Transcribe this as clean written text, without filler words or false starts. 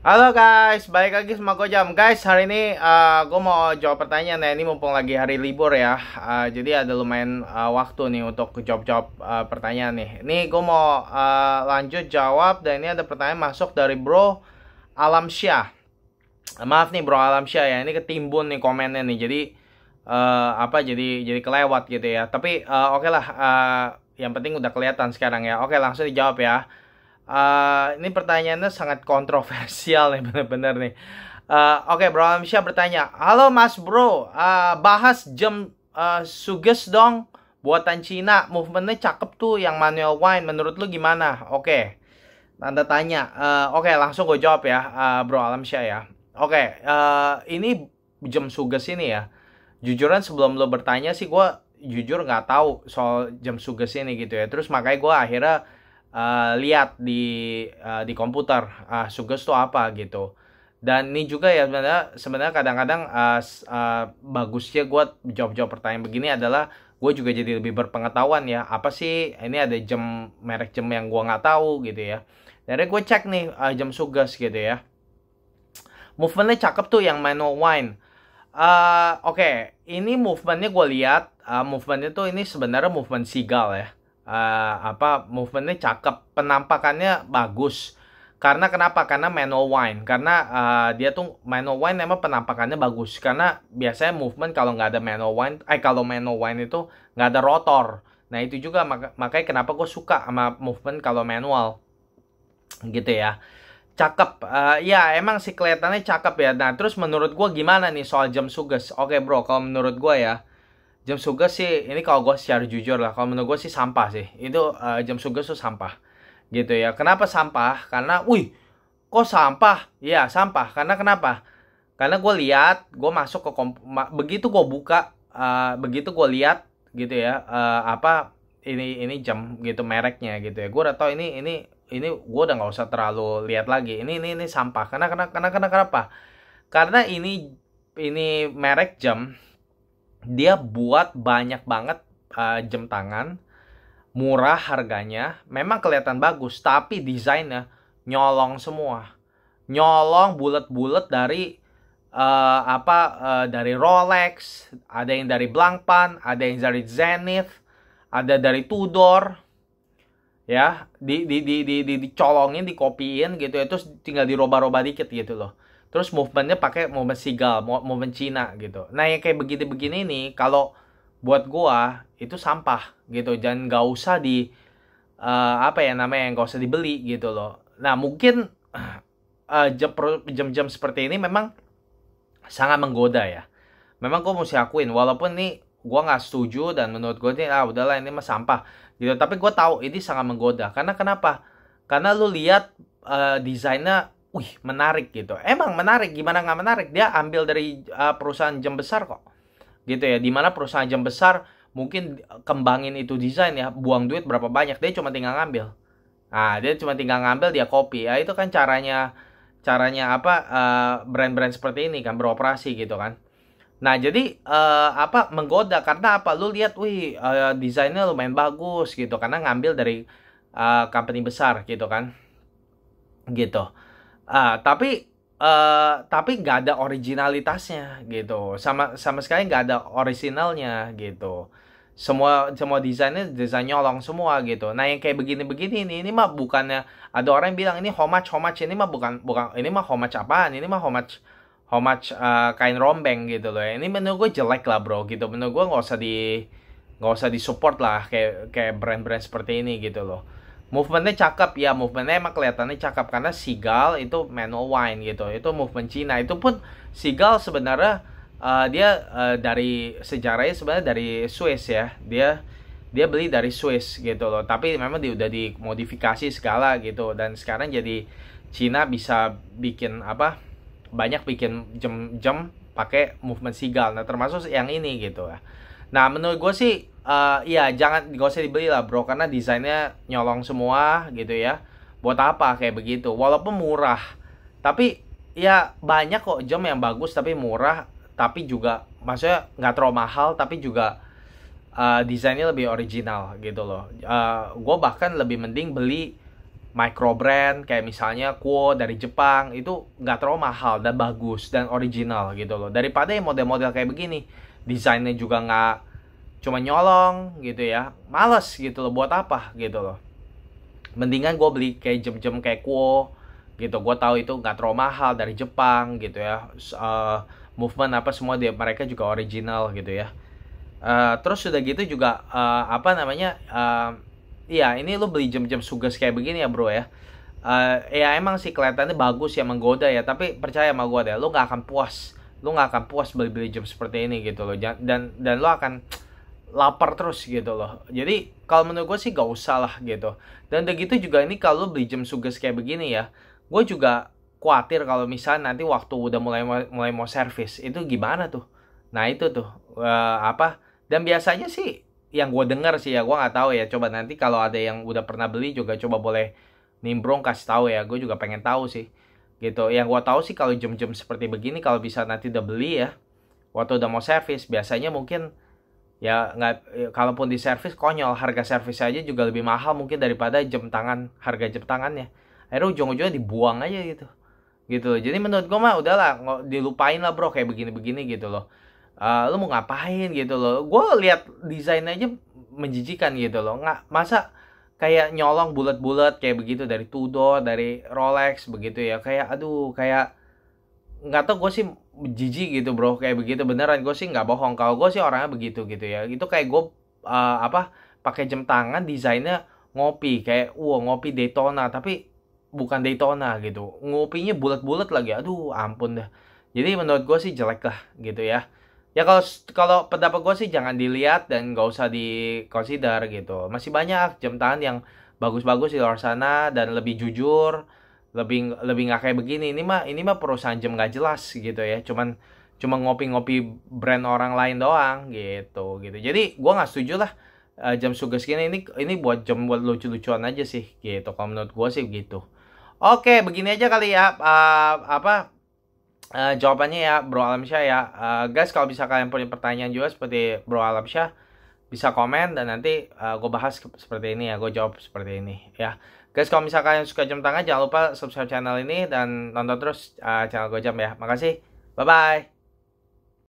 Halo guys, balik lagi sama Gojam. Guys, hari ini gue mau jawab pertanyaan ya. Ini mumpung lagi hari libur ya. Jadi ada lumayan waktu nih untuk jawab-jawab pertanyaan nih. Ini gue mau lanjut jawab. Dan ini ada pertanyaan masuk dari Bro Alamsyah. Maaf nih Bro Alamsyah ya. Ini ketimbun nih komennya nih. Jadi jadi kelewat gitu ya. Tapi oke lah. Yang penting udah kelihatan sekarang ya. Oke, langsung dijawab ya. Ini pertanyaannya sangat kontroversial nih, bener-bener nih. Oke, Bro Alamsyah bertanya, halo Mas Bro, bahas jam Suges dong, buatan Cina, movementnya cakep tuh yang manual wind, menurut lu gimana? Oke, tanda tanya. Oke, langsung gue jawab ya, Bro Alamsyah ya. Oke, ini jam Suges ini ya. Jujuran sebelum lo bertanya sih, gue jujur nggak tahu soal jam Suges ini gitu ya. Terus makanya gue akhirnya lihat di komputer Suges tuh apa gitu. Dan ini juga ya sebenarnya kadang-kadang bagusnya gue jawab pertanyaan begini adalah gue juga jadi lebih berpengetahuan ya, apa sih ini, ada merek jam yang gue nggak tahu gitu ya. Dari gue cek nih jam Suges gitu ya, movementnya cakep tuh yang manual wind. Oke, ini movementnya gue lihat, movementnya tuh ini sebenarnya movement seagull ya. Movementnya cakep, penampakannya bagus. Karena kenapa? Karena manual wind. Karena dia tuh manual wind emang penampakannya bagus. Karena biasanya movement kalau nggak ada manual wind, kalau manual wind itu nggak ada rotor. Nah itu juga makanya kenapa gue suka sama movement kalau manual, gitu ya. Cakep, ya emang sih kelihatannya cakep ya. Nah terus menurut gue gimana nih soal jam Suges? Oke bro, kalau menurut gue ya, jam Suges sih, ini kalau gue secara jujur lah, kalau menurut gue sih sampah sih. Itu jam Suges tuh sampah, gitu ya. Kenapa sampah? Karena, wih, kok sampah? Iya sampah. Karena kenapa? Karena gue lihat, gue masuk ke begitu gue buka, begitu gue lihat, gitu ya, ini jam gitu mereknya gitu ya. Gue udah tahu ini gue udah nggak usah terlalu lihat lagi. Ini sampah. Karena kenapa? Karena ini merek jam, dia buat banyak banget jam tangan, murah harganya, memang kelihatan bagus, tapi desainnya nyolong semua. Nyolong bulat-bulat dari dari Rolex, ada yang dari Blancpain, ada yang dari Zenith, ada dari Tudor, ya, dicolongin, dikopiin gitu ya, terus tinggal dirubah-rubah dikit gitu loh. Terus movementnya pakai movement seagull, movement Cina gitu. Nah yang kayak begini-begini nih, kalau buat gua itu sampah gitu. Jangan, nggak usah nggak usah dibeli gitu loh. Nah mungkin jam-jam seperti ini memang sangat menggoda ya. Memang gua mesti akuin, walaupun nih gua nggak setuju dan menurut gua nih udahlah ini mah sampah gitu. Tapi gua tahu ini sangat menggoda. Karena kenapa? Karena lu lihat desainnya, wih menarik gitu. Emang menarik, gimana nggak menarik? Dia ambil dari perusahaan jam besar kok, gitu ya. Dimana perusahaan jam besar mungkin kembangin itu desain ya, buang duit berapa banyak, dia cuma tinggal ngambil. Dia cuma tinggal ngambil, dia copy. Ya itu kan caranya brand-brand seperti ini kan beroperasi gitu kan. Nah jadi menggoda karena apa? Lu lihat, wih desainnya lumayan bagus gitu, karena ngambil dari company besar gitu kan, gitu. Tapi nggak ada originalitasnya gitu, sama sama sekali nggak ada originalnya gitu. Semua desainnya desain nyolong semua gitu. Nah yang kayak begini-begini ini mah bukannya, ada orang yang bilang ini homage, ini mah bukan ini mah homage apaan, ini mah homage kain rombeng gitu loh ya. Ini menurut gue jelek lah bro gitu. Menurut gue nggak usah disupport lah kayak brand-brand seperti ini gitu loh. Movementnya cakep ya, movementnya emang kelihatannya cakep karena Seagull itu manual wind gitu. Itu movement Cina. Itu pun Seagull sebenarnya dia dari sejarahnya sebenarnya dari Swiss ya. Dia beli dari Swiss gitu loh. Tapi memang dia udah dimodifikasi segala gitu, dan sekarang jadi Cina bisa bikin banyak bikin jam pakai movement Seagull. Nah, termasuk yang ini gitu ya. Nah, menurut gue sih ya gak usah dibeli lah bro, karena desainnya nyolong semua gitu ya. Buat apa kayak begitu? Walaupun murah, tapi ya banyak kok jam yang bagus tapi murah, tapi juga maksudnya nggak terlalu mahal, tapi juga desainnya lebih original gitu loh. Gue bahkan lebih mending beli micro brand kayak misalnya Quo dari Jepang itu nggak terlalu mahal dan bagus dan original gitu loh, daripada yang model-model kayak begini desainnya juga nggak, cuma nyolong gitu ya, males gitu loh, buat apa gitu loh. Mendingan gue beli kayak jam-jam kayak Quo gitu, gue tahu itu nggak terlalu mahal dari Jepang gitu ya. Movement apa semua dia mereka juga original gitu ya. Terus udah gitu juga apa namanya, iya ini lu beli jam-jam Sugas kayak begini ya bro ya. Ya emang sih kelihatannya bagus ya, menggoda ya, tapi percaya sama gue deh, lu nggak akan puas, lu nggak akan puas beli-beli jam seperti ini gitu loh. Dan lu akan lapar terus gitu loh. Jadi kalau menurut gue sih gak usah lah gitu. Dan udah gitu juga ini kalau lu beli jam Sugas kayak begini ya, gue juga khawatir kalau misalnya nanti waktu udah mulai mau servis itu gimana tuh. Nah itu tuh apa, dan biasanya sih yang gue dengar sih ya, gue nggak tahu ya, coba nanti kalau ada yang udah pernah beli juga coba boleh nimbrong kasih tahu ya, gue juga pengen tahu sih gitu. Yang gue tahu sih kalau jam-jam seperti begini kalau bisa nanti udah beli ya, waktu udah mau servis biasanya mungkin ya nggak, kalaupun di servis konyol, harga servis aja juga lebih mahal mungkin daripada jam tangan, harga jam tangannya. Akhirnya ujung-ujungnya dibuang aja gitu. Jadi menurut gue mah udahlah, nggak dilupain lah bro kayak begini-begini gitu loh. Lu mau ngapain gitu loh, gue lihat desain aja menjijikan gitu loh, nggak masa kayak nyolong bulat-bulat kayak begitu dari Tudor, dari Rolex begitu ya, kayak aduh, kayak nggak tau, gue sih jijik gitu bro kayak begitu, beneran gue sih nggak bohong kalau gue sih orangnya begitu gitu ya. Itu kayak gue apa, pakai jam tangan desainnya ngopi kayak ngopi Daytona, tapi bukan Daytona gitu, ngopinya bulat-bulat lagi, aduh ampun dah. Jadi menurut gue sih jelek lah gitu ya. Ya kalau kalau pendapat gue sih jangan dilihat dan nggak usah di consider gitu. Masih banyak jam tangan yang bagus-bagus di luar sana dan lebih jujur, lebih lebih nggak kayak begini. Ini mah perusahaan jam nggak jelas gitu ya. Cuma ngopi-ngopi brand orang lain doang gitu. Jadi gue nggak setuju lah jam Sugas ini buat jam buat lucu-lucuan aja sih gitu. Kalau menurut gue sih gitu. Oke, begini aja kali ya. Apa jawabannya ya Bro Alamsyah ya. Guys, kalau bisa kalian punya pertanyaan juga seperti Bro Alamsyah, bisa komen dan nanti gue bahas seperti ini ya, gue jawab seperti ini ya. Guys, kalau misalnya kalian suka jam tangan, jangan lupa subscribe channel ini dan nonton terus channel gue jam ya. Makasih, bye bye.